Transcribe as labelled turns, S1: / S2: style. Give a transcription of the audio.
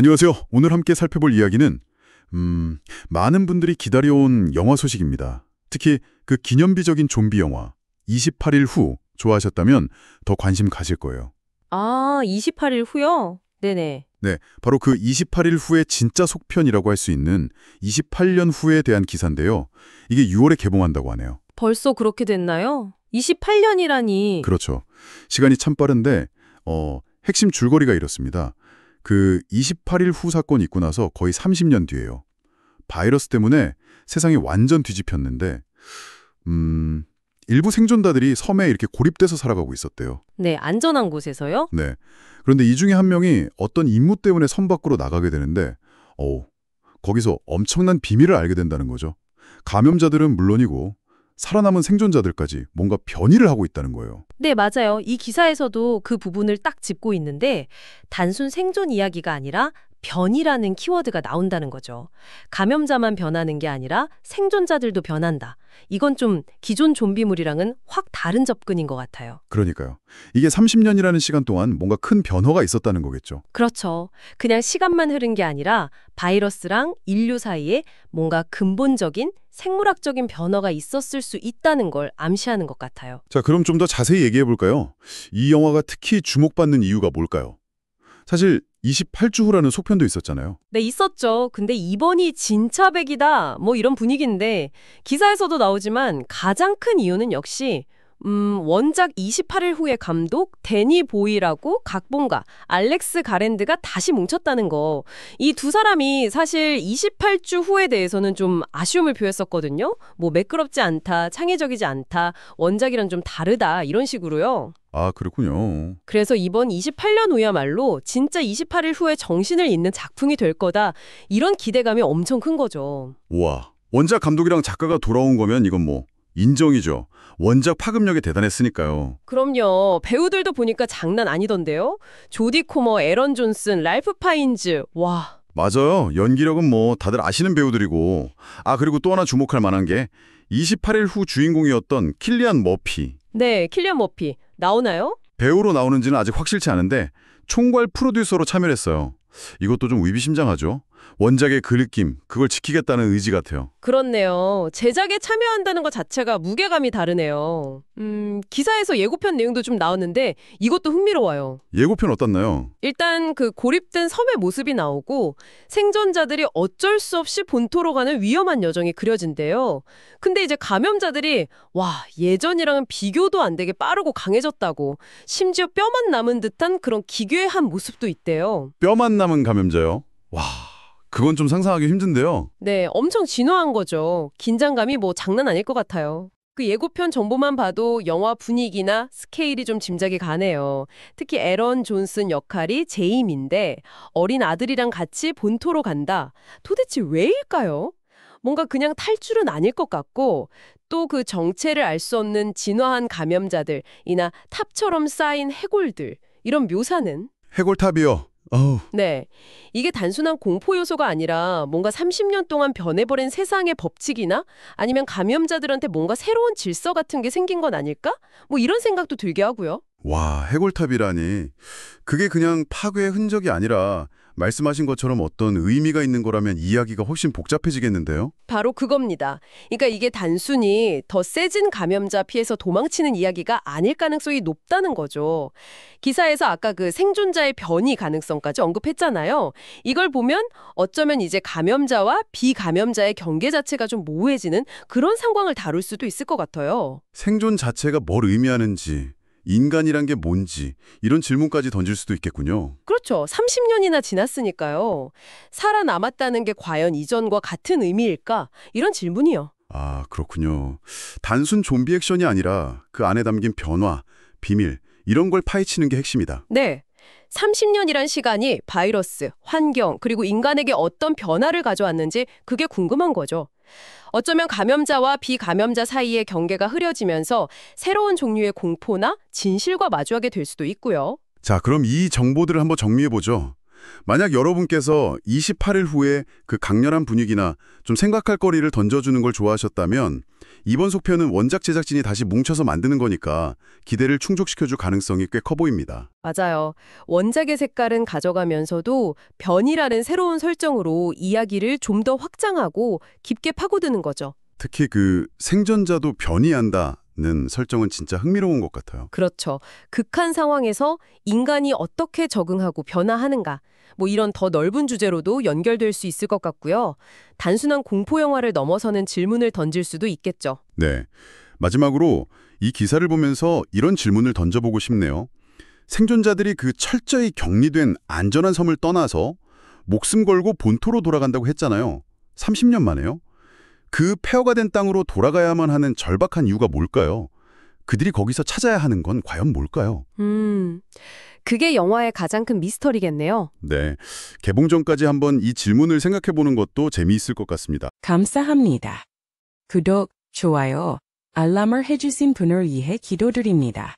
S1: 안녕하세요. 오늘 함께 살펴볼 이야기는 많은 분들이 기다려온 영화 소식입니다. 특히 그 기념비적인 좀비 영화 28일 후 좋아하셨다면 더 관심 가실 거예요.
S2: 아, 28일 후요? 네네.
S1: 네, 바로 그 28일 후의 진짜 속편이라고 할 수 있는 28년 후에 대한 기사인데요. 이게 6월에 개봉한다고 하네요.
S2: 벌써 그렇게 됐나요? 28년이라니.
S1: 그렇죠. 시간이 참 빠른데 핵심 줄거리가 이렇습니다. 그 28일 후 사건이 있고 나서 거의 30년 뒤예요. 바이러스 때문에 세상이 완전 뒤집혔는데 일부 생존자들이 섬에 이렇게 고립돼서 살아가고 있었대요.
S2: 네, 안전한 곳에서요?
S1: 네. 그런데 이 중에 한 명이 어떤 임무 때문에 섬 밖으로 나가게 되는데 거기서 엄청난 비밀을 알게 된다는 거죠. 감염자들은 물론이고 살아남은 생존자들까지 뭔가 변이를 하고 있다는 거예요.
S2: 네, 맞아요. 이 기사에서도 그 부분을 딱 짚고 있는데 단순 생존 이야기가 아니라 변이라는 키워드가 나온다는 거죠. 감염자만 변하는 게 아니라 생존자들도 변한다. 이건 좀 기존 좀비물이랑은 확 다른 접근인 것 같아요.
S1: 그러니까요. 이게 30년이라는 시간 동안 뭔가 큰 변화가 있었다는 거겠죠.
S2: 그렇죠. 그냥 시간만 흐른 게 아니라 바이러스랑 인류 사이에 뭔가 근본적인 생물학적인 변화가 있었을 수 있다는 걸 암시하는 것 같아요.
S1: 자, 그럼 좀 더 자세히 얘기해 볼까요? 이 영화가 특히 주목받는 이유가 뭘까요? 사실 28주 후라는 속편도 있었잖아요.
S2: 네, 있었죠. 근데 이번이 진짜 백이다. 뭐 이런 분위기인데 기사에서도 나오지만 가장 큰 이유는 역시 원작 28일 후의 감독 데니 보이라고 각본가 알렉스 가랜드가 다시 뭉쳤다는 거. 이 두 사람이 사실 28주 후에 대해서는 좀 아쉬움을 표했었거든요. 뭐 매끄럽지 않다, 창의적이지 않다, 원작이랑 좀 다르다 이런 식으로요.
S1: 아, 그렇군요.
S2: 그래서 이번 28년 후야말로 진짜 28일 후에 정신을 잇는 작품이 될 거다. 이런 기대감이 엄청 큰 거죠.
S1: 우와, 원작 감독이랑 작가가 돌아온 거면 이건 뭐 인정이죠. 원작 파급력이 대단했으니까요.
S2: 그럼요. 배우들도 보니까 장난 아니던데요. 조디 코머, 에런 존슨, 랄프 파인즈. 와.
S1: 맞아요. 연기력은 뭐 다들 아시는 배우들이고. 아, 그리고 또 하나 주목할 만한 게 28일 후 주인공이었던 킬리안 머피.
S2: 네, 킬리안 머피. 나오나요?
S1: 배우로 나오는지는 아직 확실치 않은데 총괄 프로듀서로 참여했어요. 이것도 좀 의미심장하죠. 원작의 그 느낌, 그걸 지키겠다는 의지 같아요.
S2: 그렇네요. 제작에 참여한다는 것 자체가 무게감이 다르네요. 기사에서 예고편 내용도 좀 나왔는데 이것도 흥미로워요.
S1: 예고편 어떻나요?
S2: 일단 그 고립된 섬의 모습이 나오고 생존자들이 어쩔 수 없이 본토로 가는 위험한 여정이 그려진대요. 근데 이제 감염자들이 와, 예전이랑은 비교도 안 되게 빠르고 강해졌다고 심지어 뼈만 남은 듯한 그런 기괴한 모습도 있대요.
S1: 뼈만 남은 감염자요? 와, 그건 좀 상상하기 힘든데요.
S2: 네, 엄청 진화한 거죠. 긴장감이 뭐 장난 아닐 것 같아요. 그 예고편 정보만 봐도 영화 분위기나 스케일이 좀 짐작이 가네요. 특히 에런 존슨 역할이 제임인데 어린 아들이랑 같이 본토로 간다. 도대체 왜일까요? 뭔가 그냥 탈출은 아닐 것 같고 또 그 정체를 알 수 없는 진화한 감염자들이나 탑처럼 쌓인 해골들 이런 묘사는
S1: 해골탑이요. 어우,
S2: 네. 이게 단순한 공포 요소가 아니라 뭔가 30년 동안 변해버린 세상의 법칙이나 아니면 감염자들한테 뭔가 새로운 질서 같은 게 생긴 건 아닐까? 뭐 이런 생각도 들게 하고요.
S1: 와, 해골탑이라니. 그게 그냥 파괴의 흔적이 아니라 말씀하신 것처럼 어떤 의미가 있는 거라면 이야기가 훨씬 복잡해지겠는데요?
S2: 바로 그겁니다. 그러니까 이게 단순히 더 세진 감염자 피해서 도망치는 이야기가 아닐 가능성이 높다는 거죠. 기사에서 아까 그 생존자의 변이 가능성까지 언급했잖아요. 이걸 보면 어쩌면 이제 감염자와 비감염자의 경계 자체가 좀 모호해지는 그런 상황을 다룰 수도 있을 것 같아요.
S1: 생존 자체가 뭘 의미하는지, 인간이란 게 뭔지 이런 질문까지 던질 수도 있겠군요.
S2: 그렇죠. 30년이나 지났으니까요. 살아남았다는 게 과연 이전과 같은 의미일까? 이런 질문이요.
S1: 아, 그렇군요. 단순 좀비 액션이 아니라 그 안에 담긴 변화, 비밀 이런 걸 파헤치는 게 핵심이다.
S2: 네. 30년이란 시간이 바이러스, 환경, 그리고 인간에게 어떤 변화를 가져왔는지 그게 궁금한 거죠. 어쩌면 감염자와 비감염자 사이의 경계가 흐려지면서 새로운 종류의 공포나 진실과 마주하게 될 수도 있고요.
S1: 자, 그럼 이 정보들을 한번 정리해보죠. 만약 여러분께서 28일 후에 그 강렬한 분위기나 좀 생각할 거리를 던져주는 걸 좋아하셨다면 이번 속편은 원작 제작진이 다시 뭉쳐서 만드는 거니까 기대를 충족시켜줄 가능성이 꽤 커 보입니다.
S2: 맞아요. 원작의 색깔은 가져가면서도 변이라는 새로운 설정으로 이야기를 좀 더 확장하고 깊게 파고드는 거죠.
S1: 특히 그 생존자도 변이한다는 설정은 진짜 흥미로운 것 같아요.
S2: 그렇죠. 극한 상황에서 인간이 어떻게 적응하고 변화하는가, 뭐 이런 더 넓은 주제로도 연결될 수 있을 것 같고요. 단순한 공포 영화를 넘어서는 질문을 던질 수도 있겠죠.
S1: 네. 마지막으로 이 기사를 보면서 이런 질문을 던져보고 싶네요. 생존자들이 그 철저히 격리된 안전한 섬을 떠나서 목숨 걸고 본토로 돌아간다고 했잖아요. 30년 만에요. 그 폐허가 된 땅으로 돌아가야만 하는 절박한 이유가 뭘까요? 그들이 거기서 찾아야 하는 건 과연 뭘까요?
S2: 그게 영화의 가장 큰 미스터리겠네요.
S1: 네, 개봉 전까지 한번 이 질문을 생각해보는 것도 재미있을 것 같습니다.
S3: 감사합니다. 구독, 좋아요, 알람을 해주신 분을 위해 기도드립니다.